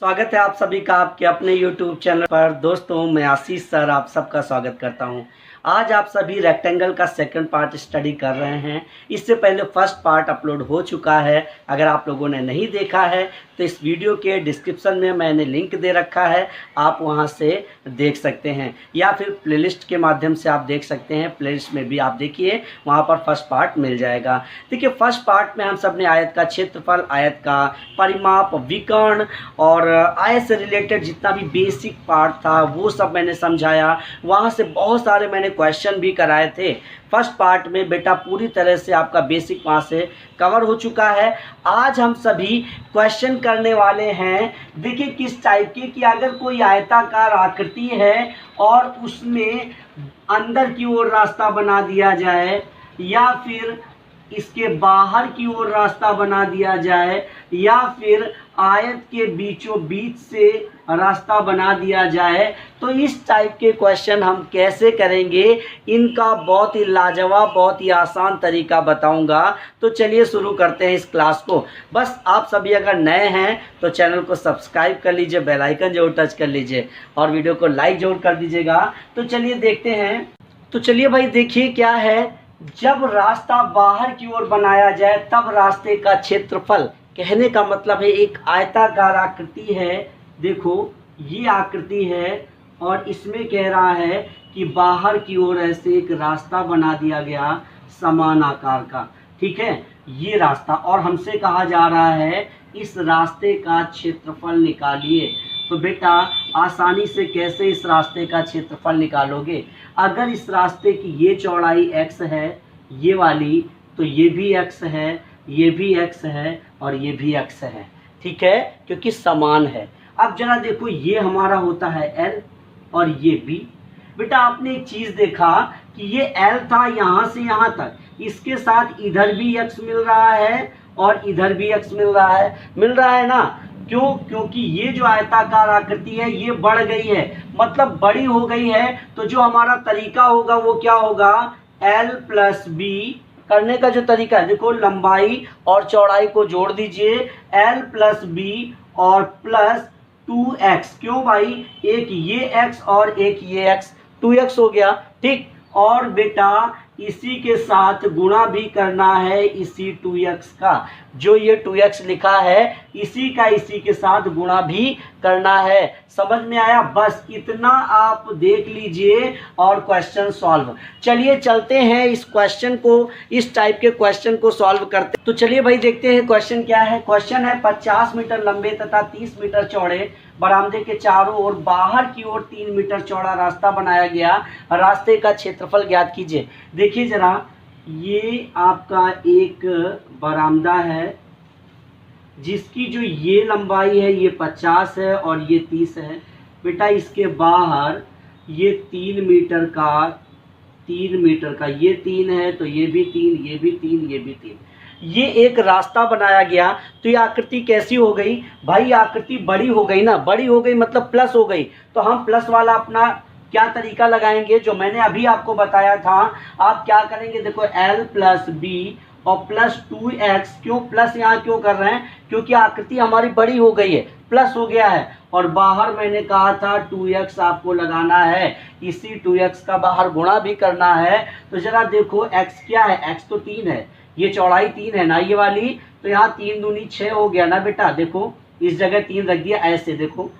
स्वागत है आप सभी का आपके अपने YouTube चैनल पर। दोस्तों मैं आशीष सर आप सबका स्वागत करता हूं। आज आप सभी रेक्टेंगल का सेकंड पार्ट स्टडी कर रहे हैं। इससे पहले फर्स्ट पार्ट अपलोड हो चुका है। अगर आप लोगों ने नहीं देखा है तो इस वीडियो के डिस्क्रिप्शन में मैंने लिंक दे रखा है, आप वहां से देख सकते हैं या फिर प्लेलिस्ट के माध्यम से आप देख सकते हैं। प्लेलिस्ट में भी आप देखिए, वहां पर फर्स्ट पार्ट मिल जाएगा। देखिए फर्स्ट पार्ट में हम सब ने आयत का क्षेत्रफल, आयत का परिमाप, विकर्ण और आयत से रिलेटेड जितना भी बेसिक पार्ट था वो सब मैंने समझाया। वहाँ से बहुत सारे मैंने क्वेश्चन भी कराए थे। फर्स्ट पार्ट में बेटा पूरी तरह से आपका बेसिक वहाँ से कवर हो चुका है। आज हम सभी क्वेश्चन करने वाले हैं। देखिए किस टाइप की कि अगर कोई आयताकार आकृति है और उसमें अंदर की ओर रास्ता बना दिया जाए या फिर इसके बाहर की ओर रास्ता बना दिया जाए या फिर आयत के बीचों बीच से रास्ता बना दिया जाए, तो इस टाइप के क्वेश्चन हम कैसे करेंगे, इनका बहुत ही लाजवाब, बहुत ही आसान तरीका बताऊंगा। तो चलिए शुरू करते हैं इस क्लास को। बस आप सभी अगर नए हैं तो चैनल को सब्सक्राइब कर लीजिए, बेल आइकन जरूर टच कर लीजिए और वीडियो को लाइक जरूर कर दीजिएगा। तो चलिए देखते हैं। तो चलिए भाई देखिए क्या है, जब रास्ता बाहर की ओर बनाया जाए तब रास्ते का क्षेत्रफल, कहने का मतलब है एक आयताकार आकृति है। देखो ये आकृति है और इसमें कह रहा है कि बाहर की ओर ऐसे एक रास्ता बना दिया गया समान आकार का, ठीक है, ये रास्ता, और हमसे कहा जा रहा है इस रास्ते का क्षेत्रफल निकालिए। तो बेटा आसानी से कैसे इस रास्ते का क्षेत्रफल निकालोगे? अगर इस रास्ते की ये चौड़ाई x है, ये वाली, तो ये भी x है, ये भी x है और ये भी x है, ठीक है, क्योंकि समान है। अब जरा देखो ये हमारा होता है l और ये b। बेटा आपने एक चीज़ देखा कि ये l था यहाँ से यहाँ तक, इसके साथ इधर भी x मिल रहा है और इधर भी x मिल रहा है ना। क्यों? क्योंकि ये जो आयताकार आकृति है ये बढ़ गई है, मतलब बड़ी हो गई है। तो जो हमारा तरीका होगा वो क्या होगा, l प्लस बी करने का जो तरीका है, देखो लंबाई और चौड़ाई को जोड़ दीजिए, l प्लस बी और प्लस 2x। क्यों भाई, एक ये x और एक ये x, 2x हो गया, ठीक। और बेटा इसी के साथ गुणा भी करना है इसी 2x का, जो ये 2x लिखा है इसी का इसी के साथ गुणा भी करना है। समझ में आया? बस इतना आप देख लीजिए और क्वेश्चन सॉल्व। चलिए चलते हैं इस क्वेश्चन को, इस टाइप के क्वेश्चन को सॉल्व करते। तो चलिए भाई देखते हैं क्वेश्चन क्या है। क्वेश्चन है 50 मीटर लंबे तथा 30 मीटर चौड़े बरामदे के चारों ओर बाहर की ओर 3 मीटर चौड़ा रास्ता बनाया गया, रास्ते का क्षेत्रफल ज्ञात कीजिए। देखिए जरा, ये आपका एक बरामदा है जिसकी जो ये लंबाई है ये 50 है और ये 30 है। बेटा इसके बाहर ये 3 मीटर का, ये 3 है तो ये भी 3, ये भी 3, ये भी 3, ये एक रास्ता बनाया गया। तो ये आकृति कैसी हो गई भाई, आकृति बड़ी हो गई ना, बड़ी हो गई मतलब प्लस हो गई। तो हम प्लस वाला अपना क्या तरीका लगाएंगे, जो मैंने अभी आपको बताया था। आप क्या करेंगे, देखो l प्लस बी और प्लस 2x। क्यों प्लस यहाँ क्यों कर रहे हैं, क्योंकि आकृति हमारी बड़ी हो गई है, प्लस हो गया है। और बाहर मैंने कहा था 2x आपको लगाना है, इसी 2x का बाहर गुणा भी करना है। तो जरा देखो x क्या है, x तो 3 है, ये चौड़ाई 3 है ना ये वाली, तो यहाँ 3 दूनी 6 हो गया ना बेटा। देखो इस जगह 3 रख दिया, ऐसे देखो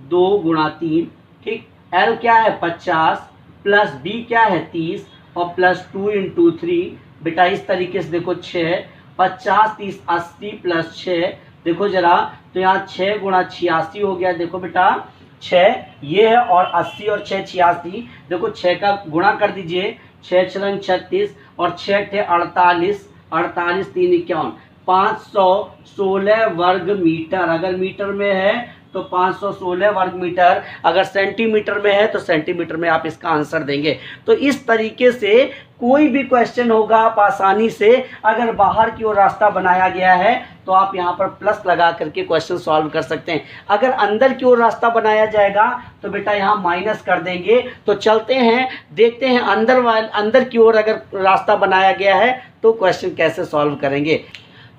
2 गुणा 3, ठीक। l क्या है 50 प्लस b क्या है 30 और प्लस 2 इंटू 3, बेटा इस तरीके से देखो 6, 50 30 80 प्लस 6, देखो जरा, तो यहाँ 6 गुणा 86 हो गया। देखो बेटा 6 ये है और 80 और 6 86, देखो 6 का गुणा कर दीजिए, 6 छंग 36 और 6 थे 48, 48 3 51, 516 वर्ग मीटर। अगर मीटर में है तो 516 वर्ग मीटर, अगर सेंटीमीटर में है तो सेंटीमीटर में आप इसका आंसर देंगे। तो इस तरीके से कोई भी क्वेश्चन होगा आप आसानी से, अगर बाहर की ओर रास्ता बनाया गया है तो आप यहाँ पर प्लस लगा करके क्वेश्चन सॉल्व कर सकते हैं। अगर अंदर की ओर रास्ता बनाया जाएगा तो बेटा यहाँ माइनस कर देंगे। तो चलते हैं देखते हैं अंदर की ओर अगर रास्ता बनाया गया है तो क्वेश्चन कैसे सॉल्व करेंगे।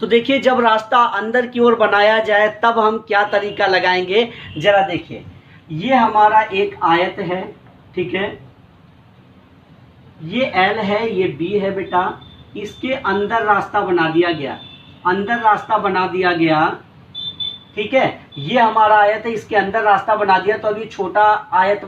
तो देखिए जब रास्ता अंदर की ओर बनाया जाए तब हम क्या तरीका लगाएंगे, जरा देखिए। ये हमारा एक आयत है, ठीक है, ये L है, ये B है बेटा, इसके अंदर रास्ता बना दिया गया, अंदर रास्ता बना दिया गया, ठीक है। ये हमारा आयत है, इसके अंदर रास्ता बना दिया, तो अभी छोटा आयत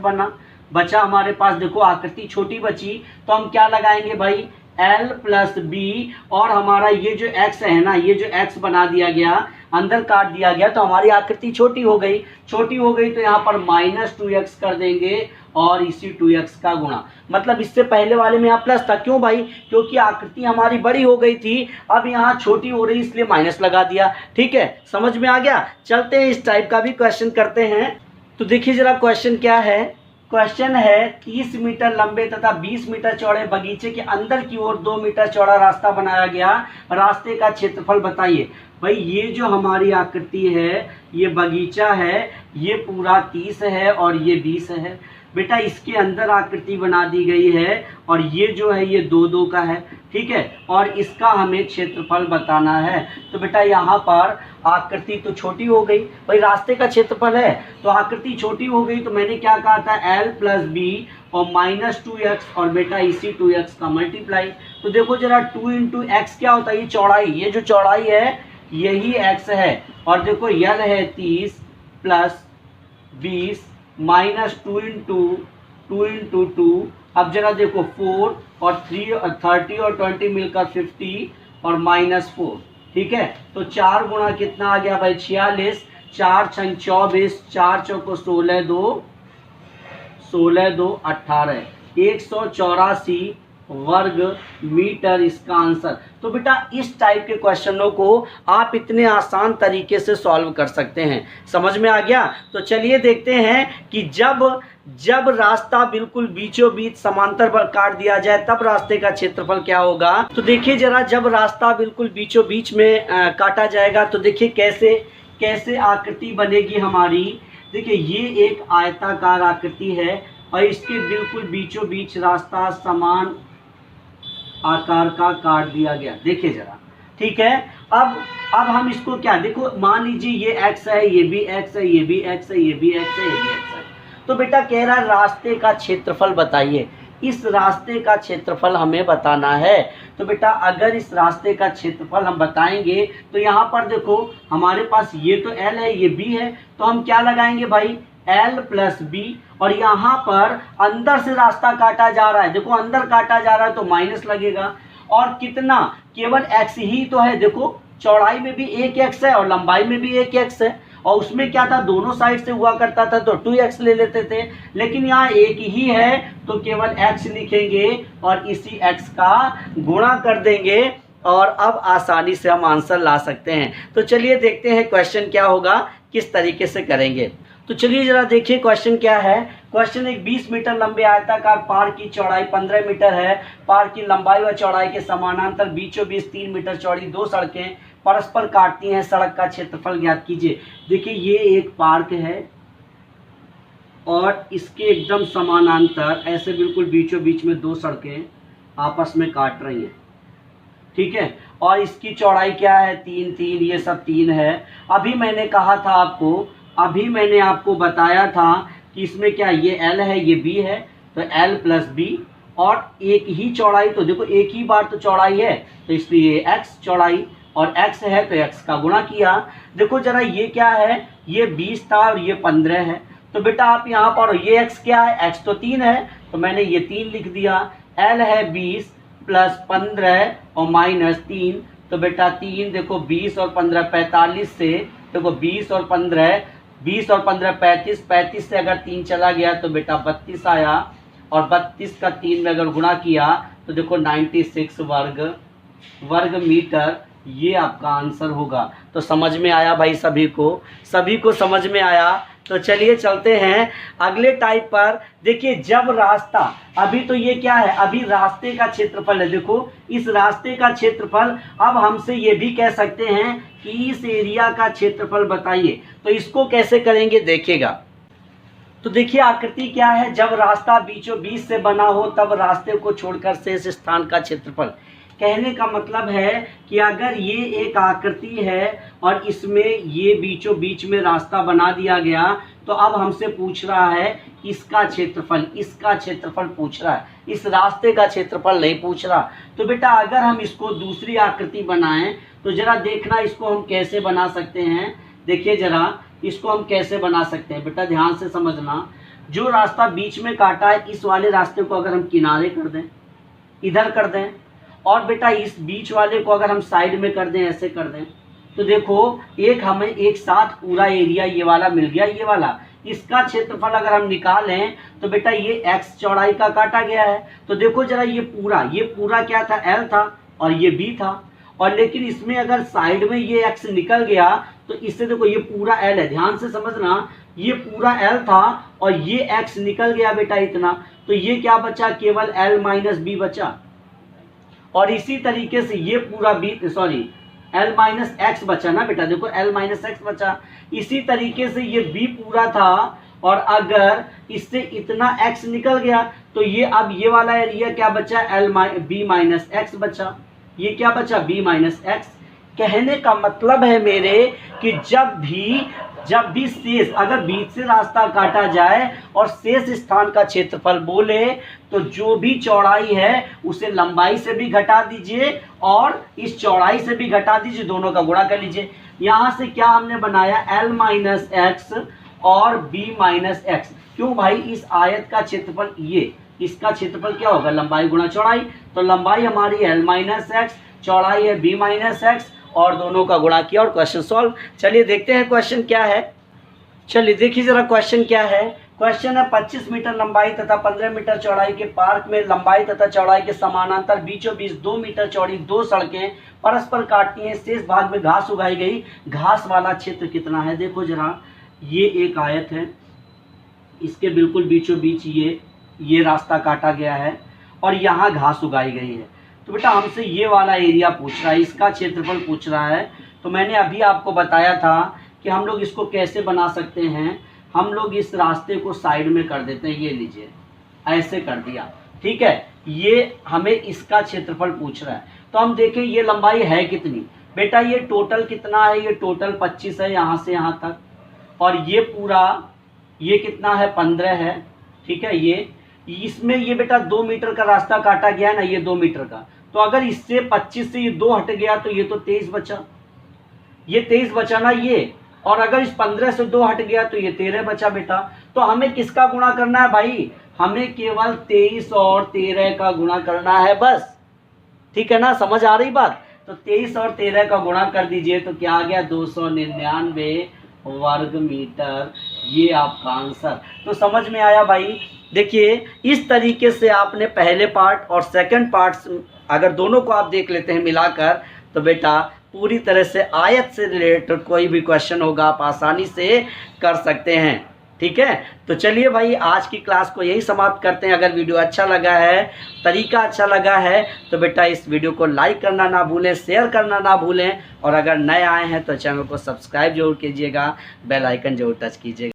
बचा हमारे पास। देखो आकृति छोटी बची, तो हम क्या लगाएंगे भाई, L प्लस बी, और हमारा ये जो x है ना, ये जो x बना दिया गया, अंदर काट दिया गया, तो हमारी आकृति छोटी हो गई। छोटी हो गई तो यहाँ पर -2x कर देंगे और इसी 2x का गुणा, मतलब इससे पहले वाले में यहाँ प्लस था, क्यों भाई, क्योंकि आकृति हमारी बड़ी हो गई थी, अब यहाँ छोटी हो रही इसलिए माइनस लगा दिया। ठीक है, समझ में आ गया। चलते हैं इस टाइप का भी क्वेश्चन करते हैं। तो देखिए जरा क्वेश्चन क्या है। क्वेश्चन है 30 मीटर लंबे तथा 20 मीटर चौड़े बगीचे के अंदर की ओर 2 मीटर चौड़ा रास्ता बनाया गया, रास्ते का क्षेत्रफल बताइए। भाई ये जो हमारी आकृति है, ये बगीचा है, ये पूरा 30 है और ये 20 है बेटा, इसके अंदर आकृति बना दी गई है, और ये जो है ये 2-2 का है, ठीक है, और इसका हमें क्षेत्रफल बताना है। तो बेटा यहाँ पर आकृति तो छोटी हो गई, भाई रास्ते का क्षेत्रफल है तो आकृति छोटी हो गई, तो मैंने क्या कहा था, L प्लस बी और -2x, और बेटा इसी 2x का मल्टीप्लाई। तो देखो जरा 2 इंटू एक्स क्या होता है, ये चौड़ाई, ये जो चौड़ाई है यही x है, और देखो L है 30 प्लस 20 -2 इंटू 2। अब जरा देखो 4 और 3 और 30 और 20 मिलकर 50 और -4, ठीक है। तो 4 गुणा कितना आ गया भाई, 46, 4 छंग 24, 4 चौको 16 2 18, 184 वर्ग मीटर इसका आंसर। तो बेटा इस टाइप के क्वेश्चनों को आप इतने आसान तरीके से सॉल्व कर सकते हैं, समझ में आ गया। तो चलिए देखते हैं कि जब रास्ता बिल्कुल बीचों बीच समांतर पर काट दिया जाए तब रास्ते का क्षेत्रफल क्या होगा। तो देखिए जरा, जब रास्ता बिल्कुल बीचों बीच में काटा जाएगा तो देखिए कैसे आकृति बनेगी हमारी। देखिए ये एक आयताकार आकृति है और इसके बिल्कुल बीचों बीच रास्ता समान आकार का काट दिया गया, देखिए जरा, ठीक है। अब हम इसको क्या, देखो मान लीजिए ये x है, ये भी x है, ये भी x है, ये भी x है, ये भी x है। तो बेटा कह रहा है रास्ते का क्षेत्रफल बताइए, इस रास्ते का क्षेत्रफल हमें बताना है। तो बेटा अगर इस रास्ते का क्षेत्रफल हम बताएंगे तो यहाँ पर देखो हमारे पास ये तो L है, ये B है, तो हम क्या लगाएंगे भाई, L प्लस बी, और यहाँ पर अंदर से रास्ता काटा जा रहा है, देखो अंदर काटा जा रहा है तो माइनस लगेगा, और कितना, केवल x ही तो है, देखो चौड़ाई में भी एक x है और लंबाई में भी एक x है, और उसमें क्या था, दोनों साइड से हुआ करता था तो 2x ले लेते थे, लेकिन यहाँ एक ही है तो केवल x लिखेंगे और इसी x का गुणा कर देंगे, और अब आसानी से हम आंसर ला सकते हैं। तो चलिए देखते हैं क्वेश्चन क्या होगा, किस तरीके से करेंगे। तो चलिए जरा देखिए क्वेश्चन क्या है। क्वेश्चन एक 20 मीटर लंबे आयताकार पार्क की चौड़ाई 15 मीटर है। पार्क की लंबाई व चौड़ाई के समानांतर बीचों बीच 3 मीटर चौड़ी 2 सड़कें परस्पर काटती हैं, सड़क का क्षेत्रफल ज्ञात कीजिए। देखिए ये एक पार्क है और इसके एकदम समानांतर ऐसे बिल्कुल बीचों बीच में 2 सड़कें आपस में काट रही हैं, ठीक है, और इसकी चौड़ाई क्या है, 3 ये सब 3 है। अभी मैंने कहा था आपको बताया था कि इसमें क्या, ये L है, ये B है, तो L प्लस बी, और एक ही चौड़ाई, तो देखो एक ही बार तो चौड़ाई है तो इसलिए x चौड़ाई, और x है तो x का गुणा किया। देखो जरा ये क्या है, ये 20 था और ये 15 है, तो बेटा आप यहाँ पर, ये x क्या है, x तो 3 है, तो मैंने ये 3 लिख दिया। L है 20 प्लस 15 और -3, तो बेटा 3, देखो 20 और 15 45 से, देखो 20 और 15 35 से अगर 3 चला गया तो बेटा 32 आया, और 32 का 3 में अगर गुणा किया तो देखो 96 वर्ग मीटर, ये आपका आंसर होगा। तो समझ में आया भाई, सभी को समझ में आया। तो चलिए चलते हैं अगले टाइप पर। देखिए जब रास्ता, अभी तो ये क्या है, अभी रास्ते का क्षेत्रफल है, देखो इस रास्ते का क्षेत्रफल। अब हमसे ये भी कह सकते हैं कि इस एरिया का क्षेत्रफल बताइए, तो इसको कैसे करेंगे देखिएगा। तो देखिए आकृति क्या है, जब रास्ता बीचों बीच से बना हो तब रास्ते को छोड़कर शेष स्थान का क्षेत्रफल। कहने का मतलब है कि अगर ये एक आकृति है और इसमें ये बीचों बीच में रास्ता बना दिया गया, तो अब हमसे पूछ रहा है इसका क्षेत्रफल पूछ रहा है, इस रास्ते का क्षेत्रफल नहीं पूछ रहा। तो बेटा अगर हम इसको दूसरी आकृति बनाएं तो जरा देखना इसको हम कैसे बना सकते हैं। देखिए जरा इसको हम कैसे बना सकते हैं, बेटा ध्यान से समझना। जो रास्ता बीच में काटा है, इस वाले रास्ते को अगर हम किनारे कर दें, इधर कर दें, और बेटा इस बीच वाले को अगर हम साइड में कर दें, ऐसे कर दें, तो देखो एक हमें एक साथ पूरा एरिया ये वाला मिल गया। ये वाला इसका क्षेत्रफल अगर हम निकालें तो बेटा ये x चौड़ाई का काटा गया है। तो देखो जरा ये पूरा क्या था, l था और ये b था। और लेकिन इसमें अगर साइड में ये x निकल गया तो इससे देखो ये पूरा l है, ध्यान से समझना, ये पूरा l था और ये x निकल गया बेटा इतना, तो ये क्या बचा, केवल l माइनस बी बचा। और इसी तरीके से ये पूरा l माइनस एक्स बचा ना बेटा, देखो l माइनस एक्स बचा। इसी तरीके से ये b पूरा था और अगर इससे इतना x निकल गया तो ये अब ये वाला एरिया क्या बचा, b माइनस एक्स बचा। ये क्या बचा, b माइनस एक्स। कहने का मतलब है मेरे कि जब भी शेष, अगर बीच से रास्ता काटा जाए और शेष स्थान का क्षेत्रफल बोले तो जो भी चौड़ाई है उसे लंबाई से भी घटा दीजिए और इस चौड़ाई से भी घटा दीजिए, दोनों का गुणा कर लीजिए। यहाँ से क्या हमने बनाया, l माइनस एक्स और b माइनस एक्स। क्यों भाई, इस आयत का क्षेत्रफल, ये इसका क्षेत्रफल क्या होगा, लंबाई गुणा चौड़ाई। तो लंबाई हमारी l माइनस एक्स, चौड़ाई है b माइनस एक्स, और दोनों का गुणा किया और क्वेश्चन सॉल्व। चलिए देखते हैं क्वेश्चन क्या है। चलिए देखिए जरा क्वेश्चन क्या है। क्वेश्चन है 25 मीटर लंबाई तथा 15 मीटर चौड़ाई के पार्क में लंबाई तथा चौड़ाई के समानांतर बीचों बीच 2 मीटर चौड़ी 2 सड़कें परस्पर काटती हैं, शेष भाग में घास उगाई गई, घास वाला क्षेत्र कितना है। देखो जरा ये एक आयत है, इसके बिल्कुल बीचों बीच ये रास्ता काटा गया है और यहाँ घास उगाई गई है। तो बेटा हमसे ये वाला एरिया पूछ रहा है, इसका क्षेत्रफल पूछ रहा है। तो मैंने अभी आपको बताया था कि हम लोग इसको कैसे बना सकते हैं। हम लोग इस रास्ते को साइड में कर देते हैं, ये लीजिए ऐसे कर दिया, ठीक है। ये हमें इसका क्षेत्रफल पूछ रहा है, तो हम देखें ये लंबाई है कितनी। बेटा ये टोटल कितना है, ये टोटल 25 है यहाँ से यहाँ तक, और ये पूरा ये कितना है, 15 है, ठीक है। ये इसमें ये बेटा 2 मीटर का रास्ता काटा गया है ना, ये 2 मीटर का। तो अगर इससे 25 से ये 2 हट गया तो ये तो 23 बचा, ये 23 बचा ना ये। और अगर इस 15 से 2 हट गया तो ये 13 बचा बेटा। तो हमें किसका गुणा करना है भाई, हमें केवल 23 और 13 का गुणा करना है बस, ठीक है ना, समझ आ रही बात। तो 23 और 13 का गुणा कर दीजिए तो क्या आ गया, 299 वर्ग मीटर, ये आपका आंसर। तो समझ में आया भाई। देखिए इस तरीके से आपने पहले पार्ट और सेकंड पार्ट अगर दोनों को आप देख लेते हैं मिलाकर, तो बेटा पूरी तरह से आयत से रिलेटेड कोई भी क्वेश्चन होगा आप आसानी से कर सकते हैं, ठीक है। तो चलिए भाई आज की क्लास को यही समाप्त करते हैं। अगर वीडियो अच्छा लगा है, तरीका अच्छा लगा है, तो बेटा इस वीडियो को लाइक करना ना भूलें, शेयर करना ना भूलें, और अगर नए आए हैं तो चैनल को सब्सक्राइब जरूर कीजिएगा, बेल आइकन जरूर टच कीजिएगा।